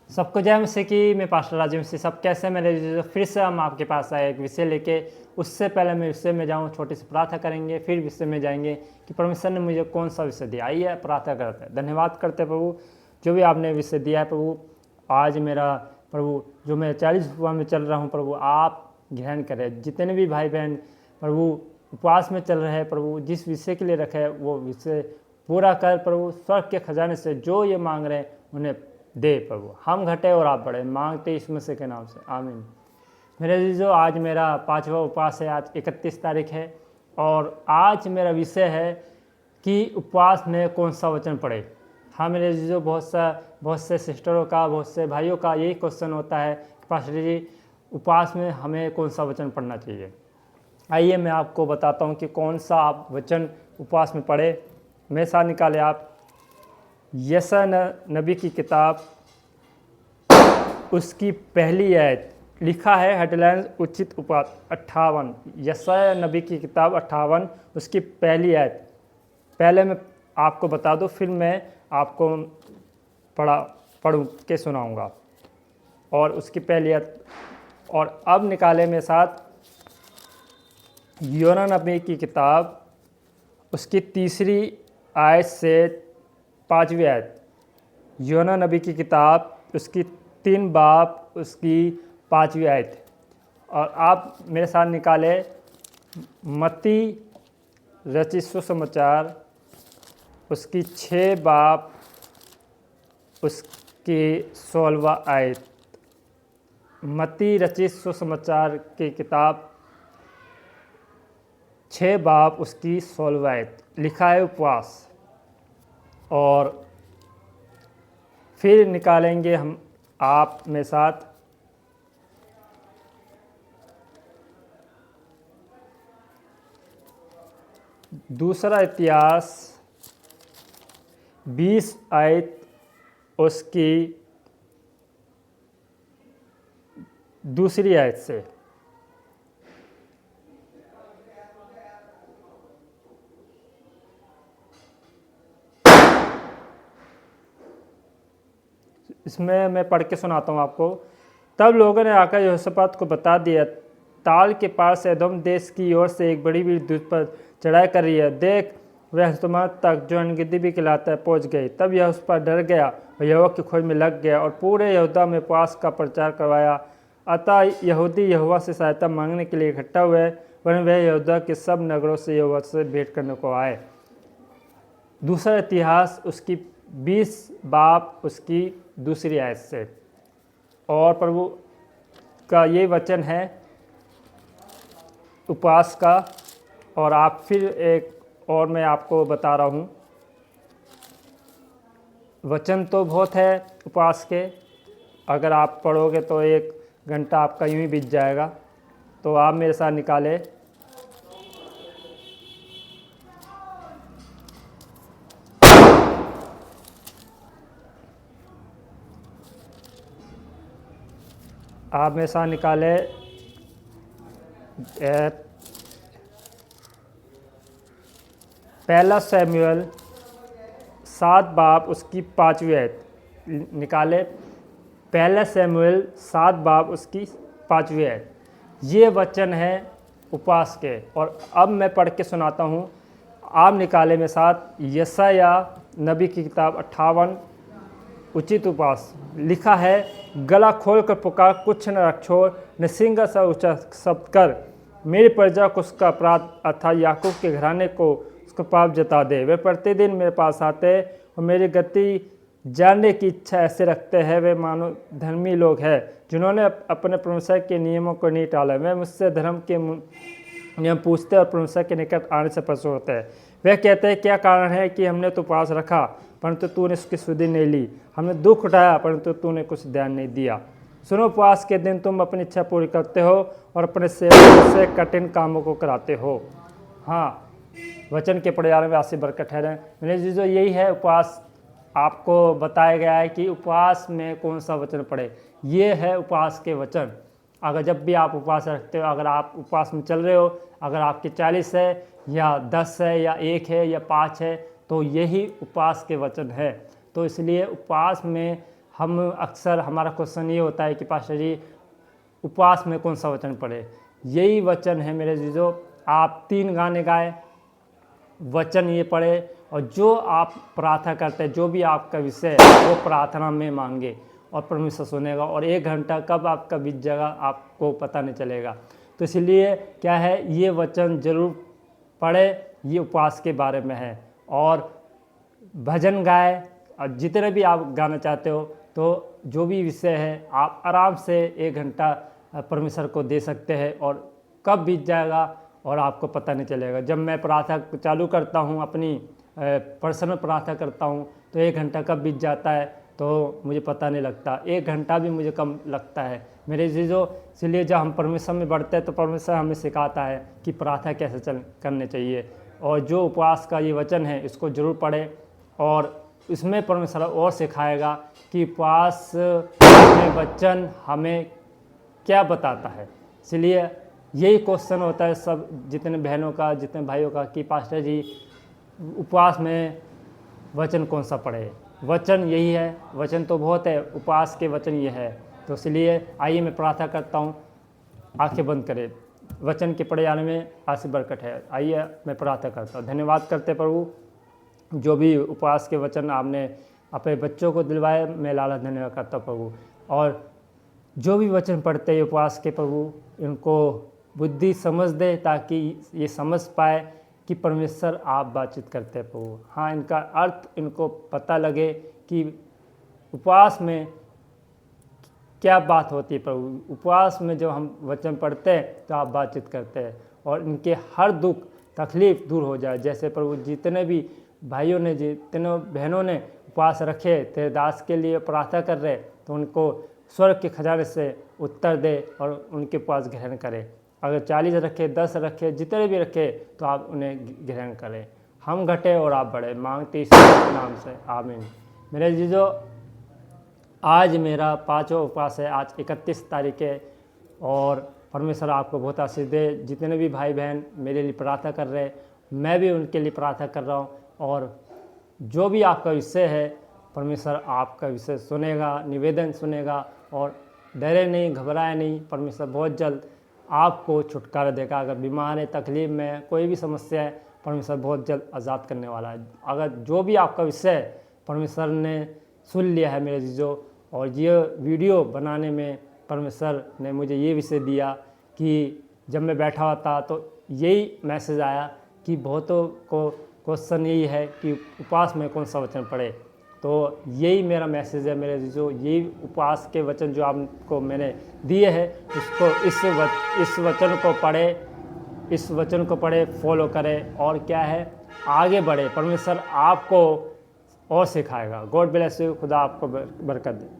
सबको जय मसीह की। मैं पास्टर राजीव मसीह। सब कैसे हैं मेरे जो फिर से हम आपके पास आए एक विषय लेके। उससे पहले मैं विषय में जाऊँ, छोटी सी प्रार्थना करेंगे, फिर विषय में जाएंगे कि परमेश्वर ने मुझे कौन सा विषय दिया। आइए प्रार्थना करते हैं। धन्यवाद करते हैं प्रभु, जो भी आपने विषय दिया है प्रभु। आज मेरा प्रभु जो मैं 40 उपवास में चल रहा हूँ प्रभु, आप ग्रहण करें। जितने भी भाई बहन प्रभु उपवास में चल रहे हैं प्रभु, जिस विषय के लिए रखे वो विषय पूरा कर प्रभु। स्वर्ग के खजाने से जो ये मांग रहे हैं उन्हें दे प्रभु। हम घटे और आप बढ़े, मांगते इस मसीह के नाम से, आमीन। मेरे जीजो, आज मेरा 5वां उपवास है। आज 31 तारीख है और आज मेरा विषय है कि उपवास में कौन सा वचन पढ़े। हाँ मेरे जीजो, बहुत से सिस्टरों का, बहुत से भाइयों का यही क्वेश्चन होता है कि पास्टर जी उपवास में हमें कौन सा वचन पढ़ना चाहिए। आइए मैं आपको बताता हूँ कि कौन सा आप वचन उपवास में पढ़े। मेरे साथ निकाले आप यशायाह नबी की किताब, उसकी पहली आयत। लिखा है हेडलाइन उचित उपवास 58। यशायाह नबी की किताब 58 उसकी पहली आयत। पहले मैं आपको बता दूं, फिर मैं आपको पढ़ के सुनाऊंगा। और उसकी पहली आयत। और अब निकाले मेरे साथ योना नबी की किताब, उसकी तीसरी आयत से 5वीं आयत। योना नबी की किताब, उसकी 3 बाब, उसकी 5वीं आयत। और आप मेरे साथ निकाले मत्ती रचित सुसमाचार, उसकी 6 बाब, उसकी 16वां आयत। मत्ती रचित सुसमाचार की किताब 6 बाब, उसकी 16वां आयत। लिखा है उपवास। और फिर निकालेंगे हम आप मेरे साथ दूसरा इतिहास 20 आयत, उसकी दूसरी आयत से। इसमें मैं पढ़ के सुनाता हूँ आपको। तब लोगों ने आकर यहोशापात को बता दिया, ताल के पार से एदोम देश की ओर से एक बड़ी भीड़ दूत पर चढ़ाई कर रही है। देख, वह तुमात तक, जो अनगिद्दी भी कहलाता है, पहुँच गई। तब यह उस पर डर गया और यहोवा की खोज में लग गया और पूरे यहूदा में उपवास का प्रचार करवाया। अतः यहूदी यहोवा से सहायता मांगने के लिए इकट्ठा हुए, वरन वह यहूदा के सब नगरों से यहोवा से भेंट करने को आए। दूसरा इतिहास उसकी 20 बाब, उसकी दूसरी आयत से। और प्रभु का ये वचन है उपवास का। और आप फिर एक और मैं आपको बता रहा हूँ, वचन तो बहुत है उपवास के। अगर आप पढ़ोगे तो 1 घंटा आपका यूं ही बीत जाएगा। तो आप मेरे साथ निकाले पहला शमूएल 7 बाब, उसकी 5वीं आयत। निकाले पहला शमूएल 7 बाब, उसकी 5वीं आयत। ये वचन है उपवास के। और अब मैं पढ़ के सुनाता हूँ। आप निकाले मेरे साथ यशायाह नबी की किताब 58 उचित उपवास। लिखा है, गला खोल कर पुकार, कुछ न रखछोड़, नरसिंगा सा ऊंचा शब्द कर। मेरी प्रजा को उसका अपराध अर्थात याकूब के घराने को उसका पाप जता दे। वे प्रतिदिन मेरे पास आते और मेरी गति जानने की इच्छा ऐसे रखते हैं। वे मानो धर्मी लोग हैं जिन्होंने अपने परमेश्वर के नियमों को नहीं टाला। वे मुझसे धर्म के नियम पूछते और परमेश्वर के निकट आने से पशु होते हैं। वे कहते हैं, क्या कारण है कि हमने तो उपवास रखा परंतु तूने उसकी सुधि नहीं ली, हमने दुख उठाया परंतु तूने कुछ ध्यान नहीं दिया। सुनो, उपवास के दिन तुम अपनी इच्छा पूरी करते हो और अपने सेवकों से कठिन कामों को कराते हो। हाँ, वचन के पढ़े जाने में आशीष बरकत ठहरे। मेरे जीजो, यही है उपवास। आपको बताया गया है कि उपवास में कौन सा वचन पढ़े। ये है उपवास के वचन। अगर जब भी आप उपवास रखते हो, अगर आप उपवास में चल रहे हो, अगर आपके 40 है या 10 है या 1 है या 5 है, तो यही उपवास के वचन है। तो इसलिए उपवास में हम अक्सर हमारा क्वेश्चन ये होता है कि पास्टर जी उपवास में कौन सा वचन पढ़े। यही वचन है मेरे जीजो, आप 3 गाने गाए, वचन ये पढ़े, और जो आप प्रार्थना करते हैं, जो भी आपका विषय है वो प्रार्थना में मांगे और परमेश्वर सुनेगा। और 1 घंटा कब आपका बीत जाएगा आपको पता नहीं चलेगा। तो इसलिए क्या है, ये वचन जरूर पढ़े, ये उपवास के बारे में है। और भजन गाए, और जितने भी आप गाना चाहते हो, तो जो भी विषय है आप आराम से 1 घंटा परमेश्वर को दे सकते हैं, और कब बीत जाएगा और आपको पता नहीं चलेगा। जब मैं प्रार्थना चालू करता हूँ, अपनी पर्सनल प्रार्थना करता हूँ, तो 1 घंटा कब बीत जाता है तो मुझे पता नहीं लगता। 1 घंटा भी मुझे कम लगता है मेरे जीजो। इसलिए जब हम परमेश्वर में बढ़ते हैं तो परमेश्वर हमें सिखाता है कि प्रार्थना कैसे करने चाहिए। और जो उपवास का ये वचन है इसको ज़रूर पढ़ें, और इसमें परमेश्वर और सिखाएगा कि उपवास में वचन हमें क्या बताता है। इसलिए यही क्वेश्चन होता है सब जितने बहनों का, जितने भाइयों का, कि पास्टर जी उपवास में वचन कौन सा पढ़े। वचन यही है, वचन तो बहुत है, उपवास के वचन ये है। तो इसलिए आइए मैं प्रार्थना करता हूँ, आंखें बंद करें। वचन के पढ़े जाने में आशीष बरकत है। आइए मैं प्रार्थना करता हूँ। धन्यवाद करते प्रभु, जो भी उपवास के वचन आपने अपने बच्चों को दिलवाए, मैं लाला धन्यवाद करता हूँ प्रभु। और जो भी वचन पढ़ते हैं उपवास के प्रभु, इनको बुद्धि समझ दे, ताकि ये समझ पाए कि परमेश्वर आप बातचीत करते हैं प्रभु। हाँ, इनका अर्थ इनको पता लगे कि उपवास में क्या बात होती है प्रभु। उपवास में जब हम वचन पढ़ते हैं तो आप बातचीत करते हैं, और इनके हर दुख तकलीफ दूर हो जाए। जैसे प्रभु जितने भी भाइयों ने, जितने बहनों ने उपवास रखे, तेरे दास के लिए प्रार्थना कर रहे, तो उनको स्वर्ग के खजाने से उत्तर दे और उनके उपवास ग्रहण करें। अगर 40 रखे, 10 रखे, जितने भी रखे, तो आप उन्हें ग्रहण करें। हम घटे और आप बढ़े, मांगते इस नाम से, आमीन। मेरे जीजो, आज मेरा 5वां उपवास है, आज 31 तारीख है, और परमेश्वर आपको बहुत आशीष दे। जितने भी भाई बहन मेरे लिए प्रार्थना कर रहे हैं, मैं भी उनके लिए प्रार्थना कर रहा हूँ। और जो भी आपका विषय है, परमेश्वर आपका विषय सुनेगा, निवेदन सुनेगा, और डरे नहीं, घबराए नहीं। परमेश्वर बहुत जल्द आपको छुटकारा देगा। अगर बीमार है, तकलीफ में, कोई भी समस्या है, परमेश्वर बहुत जल्द आज़ाद करने वाला है। अगर जो भी आपका विषय है, परमेश्वर ने सुन लिया है मेरे जीजो। और ये वीडियो बनाने में परमेश्वर ने मुझे ये विषय दिया कि जब मैं बैठा हुआ था तो यही मैसेज आया कि बहुतों को क्वेश्चन यही है कि उपवास में कौन सा वचन पढ़े। तो यही मेरा मैसेज है मेरे जो, यही उपवास के वचन जो आपको मैंने दिए हैं, उसको इस वचन को पढ़े, इस वचन को पढ़े, फॉलो करें, और क्या है, आगे बढ़े। परमेश्वर आपको और सिखाएगा। God bless you. खुदा आपको बरकत दे।